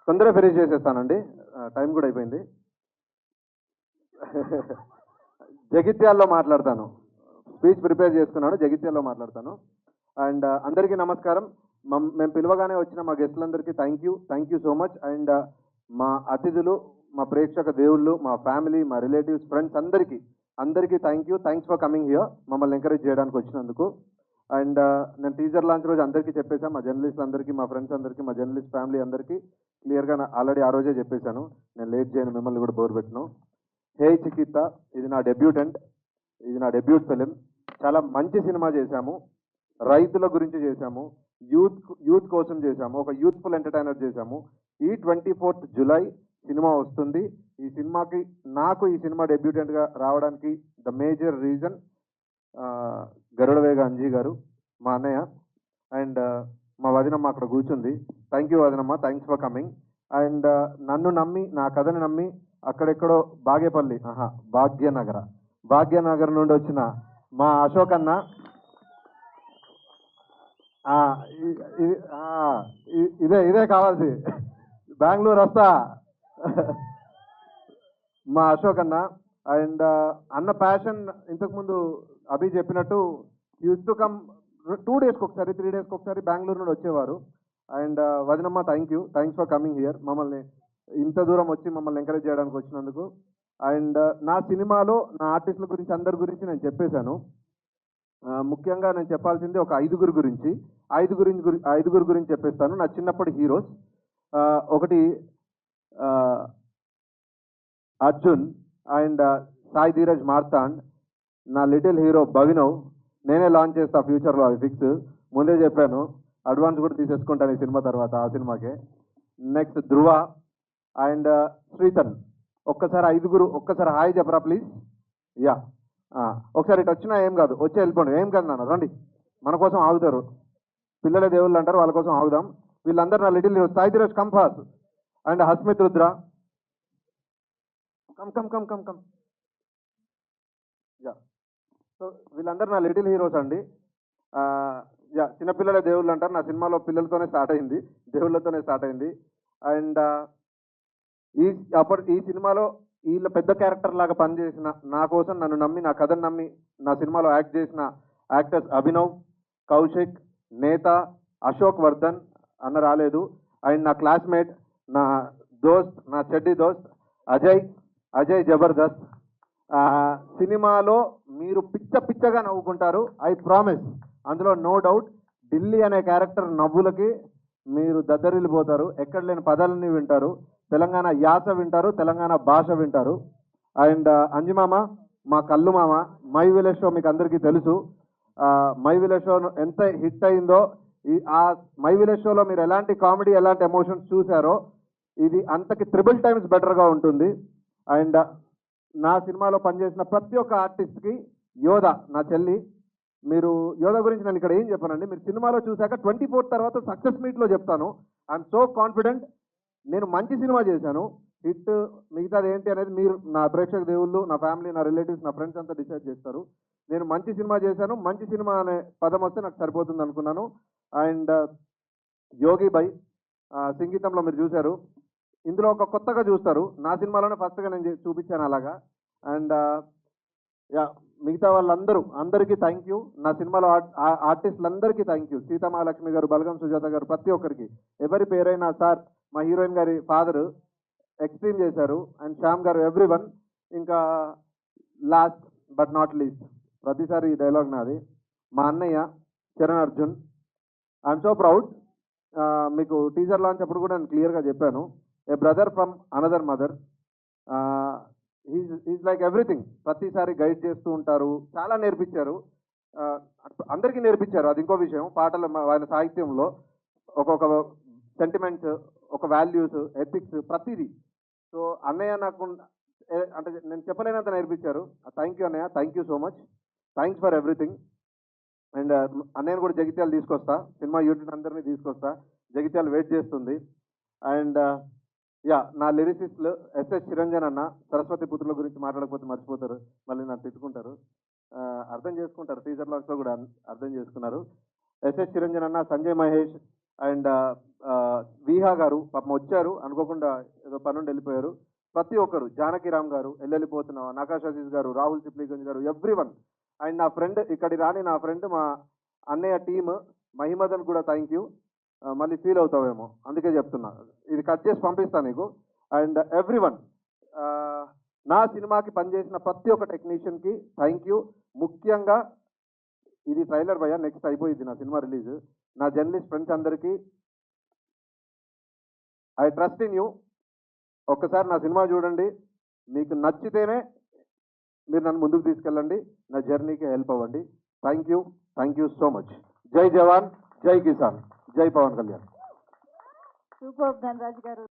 తొందరగా finish చేసేస్తానండి, time కూడా అయిపోయింది. జగిత్యాల్లో మాట్లాడతాను, స్పీచ్ ప్రిపేర్ చేసుకున్నాను, జగిత్యాల్లో మాట్లాడతాను. అండ్ అందరికీ నమస్కారం. మేము పిలవగానే వచ్చిన మా గెస్టులందరికీ thank you so much. And మా అతిథులు, మా ప్రేక్షక దేవుళ్ళు, మా ఫ్యామిలీ, మా రిలేటివ్స్, ఫ్రెండ్స్ అందరికీ థ్యాంక్స్ ఫర్ కమింగ్ హియర్, మమ్మల్ని ఎంకరేజ్ చేయడానికి వచ్చినందుకు. అండ్ నేను టీజర్ లాంచ్ రోజు అందరికీ చెప్పేశాను, మా జర్నలిస్ట్ అందరికీ, మా ఫ్రెండ్స్ అందరికీ, మా జర్నలిస్ట్ ఫ్యామిలీ అందరికీ క్లియర్గా ఆల్రెడీ ఆ రోజే చెప్పేశాను. నేను లేట్ చేయను, మిమ్మల్ని కూడా బోర్ పెట్టను. హే చికిత్స, ఇది నా డెబ్యూట్ ఫిలిం. చాలా మంచి సినిమా చేశాము, రైతుల గురించి చేశాము, యూత్ కోసం చేశాము, ఒక యూత్ఫుల్ ఎంటర్టైనర్ చేశాము. ఈ 24th జులై సినిమా వస్తుంది. ఈ సినిమాకి ఈ సినిమా డెబ్యూటెంట్గా రావడానికి the major reason Garudavega Anji garu, మా అన్నయ్య. అండ్ మా వదినమ్మ అక్కడ కూర్చుంది. థ్యాంక్ యూ వదినమ్మ, థ్యాంక్స్ ఫర్ కమింగ్. అండ్ నన్ను నమ్మి, నా కథని నమ్మి అక్కడెక్కడో భాగ్యనగర్ నుండి వచ్చిన మా అశోక్ అన్న, ఇదే కావాల్సి, బెంగళూరు వస్తా. మా అశోక్ అన్న. అండ్ అన్న ప్యాషన్ ఇంతకుముందు అభి చెప్పినట్టు యూస్ టు కమ్ 2 డేస్కి ఒకసారి, 3 డేస్కి ఒకసారి బెంగళూరు నుండి వచ్చేవారు. అండ్ వదినమ్మ థ్యాంక్స్ ఫర్ కమింగ్ హియర్, మమ్మల్ని ఇంత దూరం వచ్చి మమ్మల్ని ఎంకరేజ్ చేయడానికి వచ్చినందుకు. అండ్ నా సినిమాలో నా ఆర్టిస్టుల గురించి, అందరి గురించి నేను చెప్పేశాను. ముఖ్యంగా నేను చెప్పాల్సింది ఒక ఐదుగురు గురించి చెప్పేస్తాను. నా చిన్నప్పటి హీరోస్. ఒకటి అర్జున్ అండ్ సాయి ధీరజ్ మార్తాండ్. నా లిటిల్ హీరో భవినవ్, నేనే లాంచ్ చేస్తా ఫ్యూచర్లో, అది ఫిక్స్, ముందే చెప్పాను. అడ్వాన్స్ కూడా తీసేసుకుంటాను ఈ సినిమా తర్వాత, ఆ సినిమాకే. Next Dhruva and Srithan. ఒక్కసారి హాయ్ చెప్పరా ప్లీజ్. యా, ఒకసారి ఇటు వచ్చినా ఏం కాదు, వచ్చి వెళ్ళిపోండి, ఏం కాదు నాన్న, రండి, మన కోసం ఆగుతారు, పిల్లల దేవుళ్ళు అంటారు, వాళ్ళ కోసం ఆగుదాం. వీళ్ళందరూ నా లిటిల్ హీరో. సాయి ధీరజ్ కంఫాస్ and Hasmith Rudra, come. Yeah, so వీళ్ళందరూ నా లిటిల్ హీరోస్ అండి. యా, చిన్నపిల్లల దేవుళ్ళు అంటారు. నా సినిమాలో పిల్లలతోనే స్టార్ట్ అయింది, దేవుళ్ళతోనే స్టార్ట్ అయింది. అండ్ ఈ సినిమాలో వీళ్ళ పెద్ద క్యారెక్టర్ లాగా పనిచేసిన, నా కోసం నన్ను నమ్మి, నా కథను నమ్మి నా సినిమాలో యాక్ట్ చేసిన యాక్టర్స్ అభినవ్, కౌశిక్, నేత, అశోక్ వర్ధన్ అన్న రాలేదు. అండ్ నా క్లాస్మేట్, నా దోస్త్, నా చెడ్డి దోస్త్ అజయ్ జబర్దస్త్. సినిమాలో మీరు పిచ్చగా నవ్వుకుంటారు, ఐ ప్రామిస్, అందులో నో డౌట్. ఢిల్లీ అనే క్యారెక్టర్ నవ్వులకి మీరు దద్దరిల్లిపోతారు, ఎక్కడ లేని పదాలన్నీ వింటారు, తెలంగాణ యాస వింటారు, తెలంగాణ భాష వింటారు. అండ్ అంజిమామ, మా కల్లు మామ. మై విలేజ్ షో మీకు అందరికీ తెలుసు. మై విలేజ్ షో ఎంత హిట్ అయిందో, ఆ మై విలేజ్ షోలో మీరు ఎలాంటి కామెడీ, ఎలాంటి ఎమోషన్స్ చూసారో, ఇది అంతకి 3 times బెటర్గా ఉంటుంది. అండ్ నా సినిమాలో పనిచేసిన ప్రతి ఒక్క ఆర్టిస్ట్కి, యోధ నా చెల్లి. మీరు యోధ గురించి నేను ఇక్కడ ఏం చెప్పానండి, మీరు సినిమాలో చూశాక 24th తర్వాత సక్సెస్ మీట్లో చెప్తాను. I'm so confident. నేను మంచి సినిమా చేశాను, హిట్ మిగతాది ఏంటి అనేది మీరు, నా ప్రేక్షక దేవుళ్ళు, నా ఫ్యామిలీ, నా రిలేటివ్స్, నా ఫ్రెండ్స్ అంతా డిసైడ్ చేస్తారు. నేను మంచి సినిమా చేశాను, మంచి సినిమా అనే పదం వస్తే నాకు సరిపోతుంది అనుకున్నాను. అండ్ యోగి బై, సంగీతంలో మీరు చూశారు, ఇందులో ఒక కొత్తగా చూస్తారు. నా సినిమాలోనే ఫస్ట్గా నేను చూపించాను అలాగా. అండ్ యా, మిగతా అందరికీ థ్యాంక్ యూ. నా సినిమాలో ఆర్టిస్టులందరికీ థ్యాంక్ యూ. సీతామహాలక్ష్మి గారు, బలగం సుజాత గారు, ప్రతి ఒక్కరికి, ఎవరి పేరైనా, సార్ మా హీరోయిన్ గారి ఫాదరు ఎక్స్ట్రీమ్ చేశారు, అండ్ శ్యామ్ గారు, ఎవ్రీవన్. ఇంకా లాస్ట్ బట్ నాట్ లీస్ట్, ప్రతిసారి ఈ డైలాగ్ నాది, మా అన్నయ్య Charan Arjun. I'm so proud. మీకు టీజర్ లాంచ్ అప్పుడు కూడా నేను క్లియర్గా చెప్పాను, a brother from another mother. He's like everything. ప్రతిసారి గైడ్ చేస్తూ ఉంటారు, చాలా నేర్పించారు, అందరికీ నేర్పించారు. అది ఇంకో విషయం. పాటలు, ఆయన సాహిత్యంలో ఒక్కొక్క సెంటిమెంట్స్, ఒక వాల్యూస్, ఎథిక్స్, ప్రతిదీ. సో అన్నయ్య నాకు అంటే నేను చెప్పలేనంత నేర్పించారు. థ్యాంక్ యూ అన్నయ్య, thank you so much, thanks for everything. And అన్నయ్యను కూడా జగిత్యాలు తీసుకొస్తా, సినిమా యూనిట్ అందరినీ తీసుకొస్తా, జగిత్యాలు వెయిట్ చేస్తుంది. అండ్ యా, నా లిరిసిస్ట్లు ఎస్ఎస్ చిరంజన్ అన్న. సరస్వతి పుత్రుల గురించి మాట్లాడకపోతే మర్చిపోతారు, మళ్ళీ నన్ను తిట్టుకుంటారు. అర్థం చేసుకుంటారు, టీజర్ లాంచ్లో కూడా అర్థం చేసుకున్నారు. ఎస్ఎస్ చిరంజన్ అన్న, సంజయ్ మహేష్, అండ్ విహా గారు పాపం వచ్చారు అనుకోకుండా, ఏదో పనుండి వెళ్ళిపోయారు. ప్రతి ఒక్కరు, జానకిరామ్ గారు, వెళ్ళిపోతున్న నకాష్ అజీజ్ గారు, రాహుల్ సిప్లీగంజ్ గారు, ఎవ్రీవన్. అండ్ నా ఫ్రెండ్, ఇక్కడి రాని నా ఫ్రెండ్, మా అన్నయ్య టీమ్ మహిమదన్ కూడా థ్యాంక్ యూ. మళ్ళీ ఫీల్ అవుతావేమో అందుకే చెప్తున్నా, ఇది కట్ చేసి పంపిస్తాను నీకు. అండ్ ఎవ్రీవన్, నా సినిమాకి పనిచేసిన ప్రతి ఒక్క టెక్నీషియన్కి థ్యాంక్ యూ. ముఖ్యంగా ఇది ట్రైలర్ భయ్యా, నెక్స్ట్ అయిపోయింది నా సినిమా రిలీజ్. నా జర్నలిస్ట్ ఫ్రెండ్స్ అందరికీ ఐ ట్రస్ట్ ఇన్ యూ. ఒక్కసారి నా సినిమా చూడండి, మీకు నచ్చితేనే మీరు నన్ను ముందుకు తీసుకెళ్ళండి, నా జర్నీకి హెల్ప్ అవ్వండి. Thank you so much. జై జవాన్, జై కిసాన్, జై పవన్ కళ్యాణ్. సూపర్ ధనరాజ్ గారు.